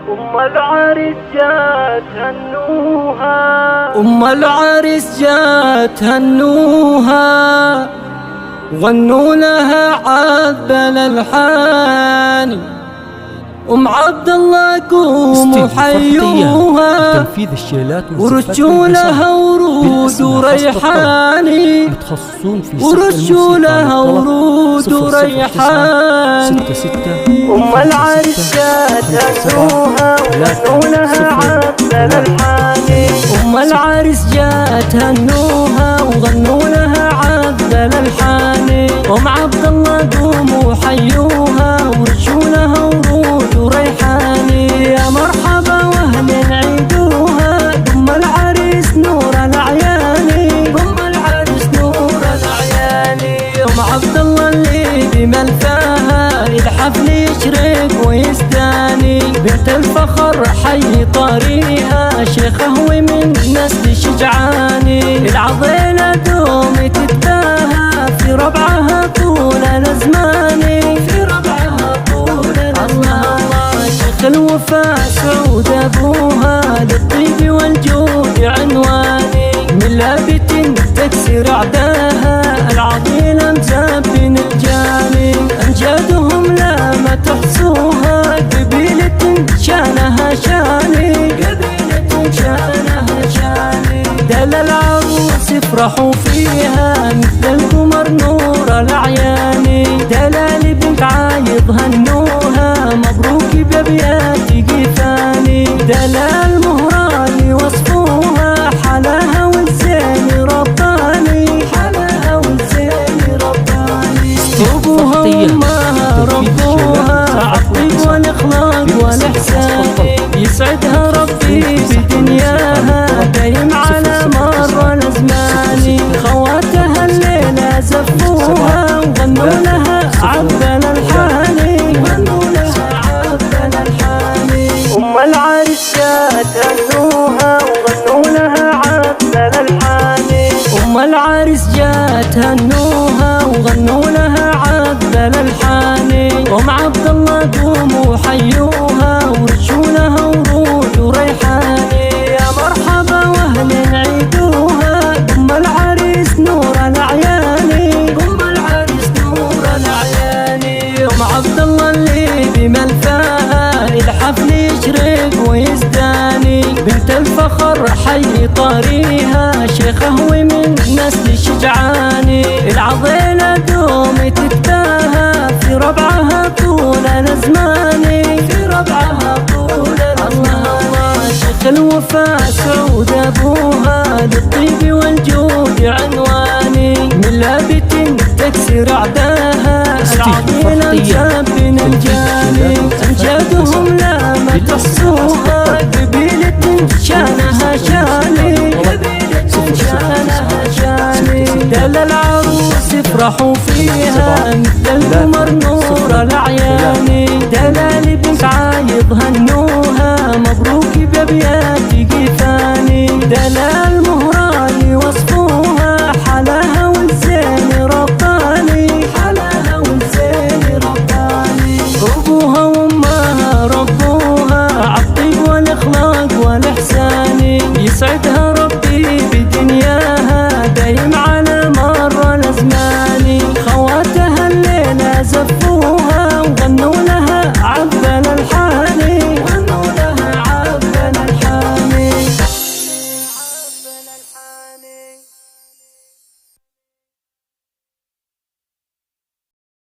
أم العريس جات هنوها، أم العريس جات هنوها، غنوا لها عذب الألحان. أم عبد الله قوموا حيوها، تنفيذ الشيلات ورشوا لها ورود وريحاني، ورشوا لها ورود وريحاني. أم العريس جات هنوها، وغنوا لها عذب الألحان. أم العريس جات هنوها، وغنوا لها عذب الألحان. أم عبد الله قوموا حيوها، ورشوا لها ورود وريحاني. يا مرحبا واهلا عيدوها، أم العريس نور الأعياني، أم العريس نور الأعياني. أم عبد الله اللي بملفاها الحفل يشرق ويستاني، بنت الفخر حي طريقها، شيخه ومن نسل شجعاني. العضيلة دوم تتباهى في ربعها طول الأزمان، في ربعها طول الأزمان. شيخ الوفاء سعود أبوها، للطيب والجود عنواني. من لابت تكسر أعداها، العضيلة مزابن الجاني. أمجادهم لا ما تحصوها، قبيلة شانها شاني، قبيلة شانها شاني. دل العروس افرحوا فيها، مثل القمر نور الأعياني. دلال بنت عايض هنوها، مبروك بأبيات قيفاني. دلال مهراني وصفوها، حلاها والزين رباني، حلاها والزين رباني. أبوها وأمها ربوها، عالطيب والإخلاق والإحسان. يسعدها ربي بدنياها، دايم على مر الأزمان. خواتها الليلة زفوها، وغنوا لها عذب الألحان، غنوا لها عذب الألحان. أم العريس جات هنوها، وغنوا لها عذب الألحان. أم العريس جات هنوها، وغنوا لها عذب الألحان. أم عبد الله قوموا حيوها، ورشوا لها ورود وريحاني. يا مرحبا واهلا عيدوها، أم العريس نور الأعياني، أم العريس نور الأعياني. أم عبد الله اللي بملفاها الحفل يشرق ويزداني، بنت الفخر حي طريقها، شيخه ومن نسل شجعاني. العضيلة دوم تتباهى في ربعها طول الأزمان، في ربعها طول الأزمان. شيخ الوفاء سعود أبوها، للطيب والجود عنواني. من لابت تكسر أعداها، العضيلة مزابن الجاني. أمجادهم لا ما تحصوها، قبيلة شانها شاني، قبيلة شانها شاني. دل العروس افرحوا فيها، مثل القمر نور الأعياني. دلال بنت عايض هنوها،